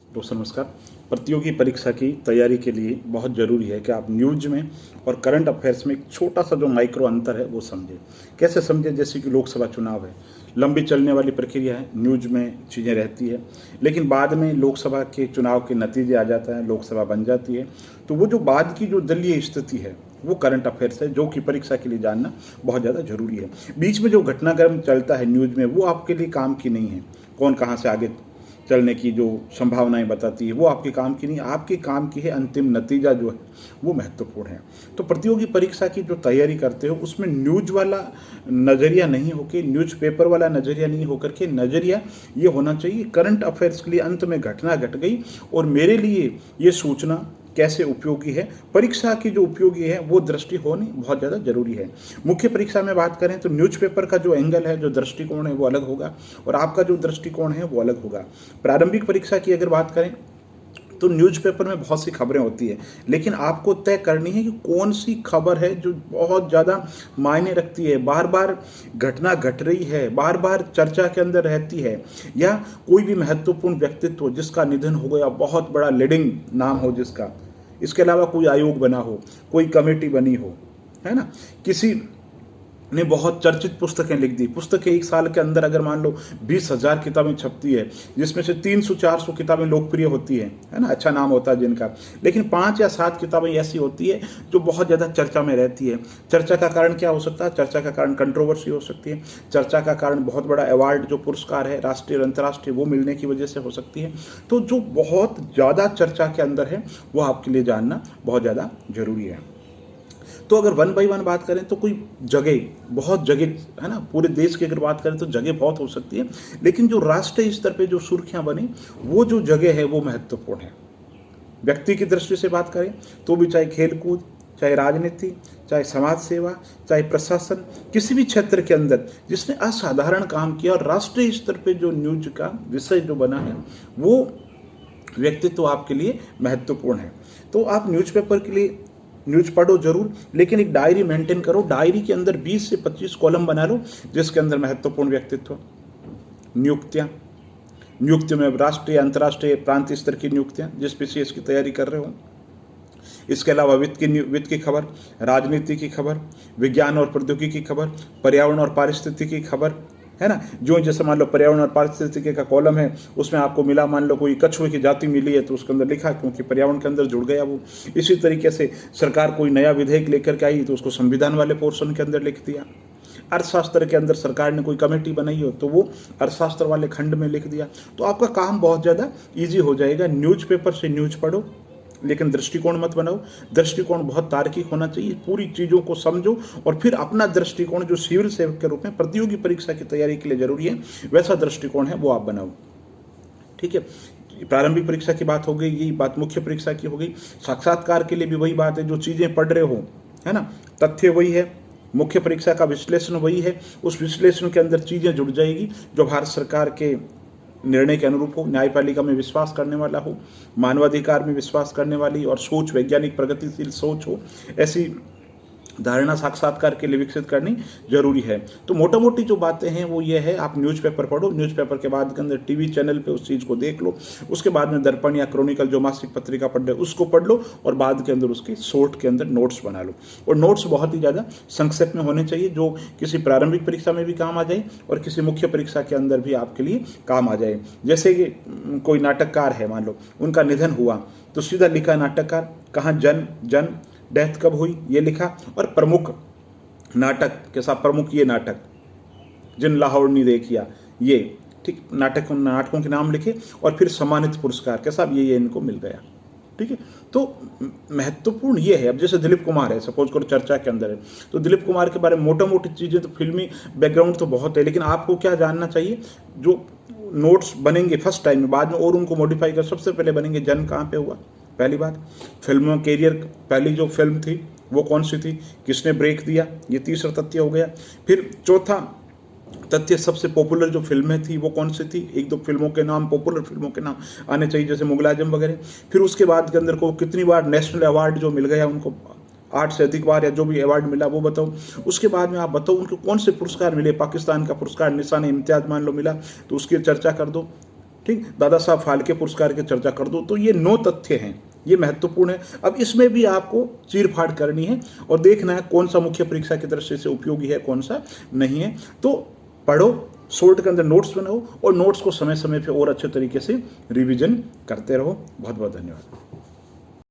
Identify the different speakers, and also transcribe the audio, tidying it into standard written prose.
Speaker 1: दोस्तों नमस्कार। प्रतियोगी परीक्षा की तैयारी के लिए बहुत ज़रूरी है कि आप न्यूज़ में और करंट अफेयर्स में एक छोटा सा जो माइक्रो अंतर है वो समझें। कैसे समझें? जैसे कि लोकसभा चुनाव है, लंबी चलने वाली प्रक्रिया है, न्यूज़ में चीज़ें रहती है, लेकिन बाद में लोकसभा के चुनाव के नतीजे आ जाता है, लोकसभा बन जाती है। तो वो जो बाद की जो दलीय स्थिति है वो करंट अफेयर्स है, जो कि परीक्षा के लिए जानना बहुत ज़्यादा ज़रूरी है। बीच में जो घटनाक्रम चलता है न्यूज़ में वो आपके लिए काम की नहीं है। कौन कहाँ से आगे चलने की जो संभावनाएं बताती है वो आपके काम की नहीं, आपके काम की है अंतिम नतीजा जो है वो महत्वपूर्ण है। तो प्रतियोगी परीक्षा की जो तैयारी करते हो उसमें न्यूज वाला नज़रिया नहीं होकर, न्यूज़पेपर वाला नज़रिया नहीं होकर के नज़रिया ये होना चाहिए करंट अफेयर्स के लिए अंत में घटना घट गई और मेरे लिए ये सूचना कैसे उपयोगी है, परीक्षा की जो उपयोगी है वो दृष्टि होनी बहुत ज़्यादा जरूरी है। मुख्य परीक्षा में बात करें तो न्यूज़पेपर का जो एंगल है, जो दृष्टिकोण है वो अलग होगा और आपका जो दृष्टिकोण है वो अलग होगा। प्रारंभिक परीक्षा की अगर बात करें तो न्यूज़पेपर में बहुत सी खबरें होती है, लेकिन आपको तय करनी है कि कौन सी खबर है जो बहुत ज़्यादा मायने रखती है, बार बार घटना घट रही है, बार बार चर्चा के अंदर रहती है, या कोई भी महत्वपूर्ण व्यक्तित्व जिसका निधन हो गया, बहुत बड़ा लीडिंग नाम हो जिसका, इसके अलावा कोई आयोग बना हो, कोई कमेटी बनी हो, है ना, किसी ने बहुत चर्चित पुस्तकें लिख दी। पुस्तकें एक साल के अंदर अगर मान लो 20,000 किताबें छपती है, जिसमें से 300-400 किताबें लोकप्रिय होती है ना, अच्छा नाम होता है जिनका, लेकिन 5 या 7 किताबें ऐसी होती है जो बहुत ज़्यादा चर्चा में रहती है। चर्चा का कारण क्या हो सकता है? चर्चा का कारण कंट्रोवर्सी हो सकती है, चर्चा का कारण बहुत बड़ा अवार्ड जो पुरस्कार है राष्ट्रीय और अंतर्राष्ट्रीय वो मिलने की वजह से हो सकती है। तो जो बहुत ज़्यादा चर्चा के अंदर है वो आपके लिए जानना बहुत ज़्यादा जरूरी है। तो अगर वन बाई वन बात करें तो कोई जगह, बहुत जगह है ना, पूरे देश की अगर बात करें तो जगह बहुत हो सकती है, लेकिन जो राष्ट्रीय स्तर पे जो सुर्खियां बनी वो जो जगह है वो महत्वपूर्ण है। व्यक्ति की दृष्टि से बात करें तो भी, चाहे खेलकूद, चाहे राजनीति, चाहे समाज सेवा, चाहे प्रशासन, किसी भी क्षेत्र के अंदर जिसने असाधारण काम किया और राष्ट्रीय स्तर पे जो न्यूज का विषय जो बना है वो व्यक्तित्व आपके लिए महत्वपूर्ण है। तो आप न्यूज़पेपर के लिए न्यूज़ पढ़ो जरूर, लेकिन एक डायरी मेंटेन करो। डायरी के अंदर 20 से 25 कॉलम बना लो जिसके अंदर महत्वपूर्ण व्यक्तित्व, नियुक्तियों में राष्ट्रीय, अंतर्राष्ट्रीय, प्रांतीय स्तर की नियुक्तियां जिस पीसीएस की तैयारी कर रहे हो। इसके अलावा वित्त की खबर, राजनीति की खबर, विज्ञान और प्रौद्योगिकी की खबर, पर्यावरण और पारिस्थितिकी की खबर, है ना। जो जैसे मान लो पर्यावरण और पारिस्थितिकी का कॉलम है, उसमें आपको मिला मान लो कोई कछुए की जाति मिली है तो उसके अंदर लिखा क्योंकि पर्यावरण के अंदर जुड़ गया वो। इसी तरीके से सरकार कोई नया विधेयक लेकर के आई तो उसको संविधान वाले पोर्शन के अंदर लिख दिया। अर्थशास्त्र के अंदर सरकार ने कोई कमेटी बनाई हो तो वो अर्थशास्त्र वाले खंड में लिख दिया। तो आपका काम बहुत ज़्यादा ईजी हो जाएगा। न्यूज़पेपर से न्यूज़ पढ़ो, लेकिन दृष्टिकोण मत बनाओ। दृष्टिकोण बहुत तार्किक होना चाहिए, पूरी चीज़ों को समझो और फिर अपना दृष्टिकोण जो सिविल सेवक के रूप में प्रतियोगी परीक्षा की तैयारी के लिए जरूरी है वैसा दृष्टिकोण है वो आप बनाओ। ठीक है, प्रारंभिक परीक्षा की बात हो गई, यही बात मुख्य परीक्षा की हो गई। साक्षात्कार के लिए भी वही बात है, जो चीज़ें पढ़ रहे हो, है ना, तथ्य वही है, मुख्य परीक्षा का विश्लेषण वही है, उस विश्लेषण के अंदर चीज़ें जुड़ जाएगी जो भारत सरकार के निर्णय के अनुरूप हो, न्यायपालिका में विश्वास करने वाला हो, मानवाधिकार में विश्वास करने वाली और सोच, वैज्ञानिक प्रगतिशील सोच हो, ऐसी धारणा साक्षात्कार के लिए विकसित करनी जरूरी है। तो मोटा मोटी जो बातें हैं वो ये है, आप न्यूज़पेपर पढ़ो, न्यूज़पेपर के बाद के अंदर टीवी चैनल पे उस चीज़ को देख लो, उसके बाद में दर्पण या क्रॉनिकल जो मासिक पत्रिका पढ़ रहे उसको पढ़ लो और बाद के अंदर उसकी शॉर्ट के अंदर नोट्स बना लो। और नोट्स बहुत ही ज़्यादा संक्षेप में होने चाहिए, जो किसी प्रारंभिक परीक्षा में भी काम आ जाए और किसी मुख्य परीक्षा के अंदर भी आपके लिए काम आ जाए। जैसे कि कोई नाटककार है, मान लो उनका निधन हुआ तो सीधा लिखा नाटककार, कहाँ जन्म, डेथ कब हुई ये लिखा, और प्रमुख नाटक के साथ प्रमुख ये नाटक जिन लाहौर ने देखिया ये, ठीक, नाटकों के नाम लिखे और फिर सम्मानित पुरस्कार के साथ ये इनको मिल गया। ठीक है, तो महत्वपूर्ण ये है। अब जैसे दिलीप कुमार है, सपोज करो चर्चा के अंदर है, तो दिलीप कुमार के बारे में मोटा मोटी चीज़ें, तो फिल्मी बैकग्राउंड तो बहुत है, लेकिन आपको क्या जानना चाहिए, जो नोट्स बनेंगे फर्स्ट टाइम में, बाद में और उनको मॉडिफाई कर, सबसे पहले बनेंगे जन्म कहाँ पे हुआ, पहली बात, फिल्मों कैरियर, पहली जो फिल्म थी वो कौन सी थी, किसने ब्रेक दिया, ये तीसरा तथ्य हो गया। फिर चौथा तथ्य, सबसे पॉपुलर जो फिल्में थी वो कौन सी थी, एक दो फिल्मों के नाम, पॉपुलर फिल्मों के नाम आने चाहिए, जैसे मुगल आजम वगैरह। फिर उसके बाद के अंदर को कितनी बार नेशनल अवार्ड जो मिल गया उनको, 8 से अधिक बार, या जो भी अवार्ड मिला वो बताओ। उसके बाद में आप बताओ उनको कौन से पुरस्कार मिले, पाकिस्तान का पुरस्कार निशान इम्तियाज मान लो मिला तो उसकी चर्चा कर दो। ठीक, दादा साहब फाल्के पुरस्कार की चर्चा कर दो, तो ये 9 तथ्य हैं, ये महत्वपूर्ण है। अब इसमें भी आपको चीर-फाड़ करनी है और देखना है कौन सा मुख्य परीक्षा की दृष्टि से उपयोगी है, कौन सा नहीं है। तो पढ़ो, शॉर्ट के अंदर नोट्स बनाओ और नोट्स को समय समय पे और अच्छे तरीके से रिवीजन करते रहो। बहुत बहुत धन्यवाद।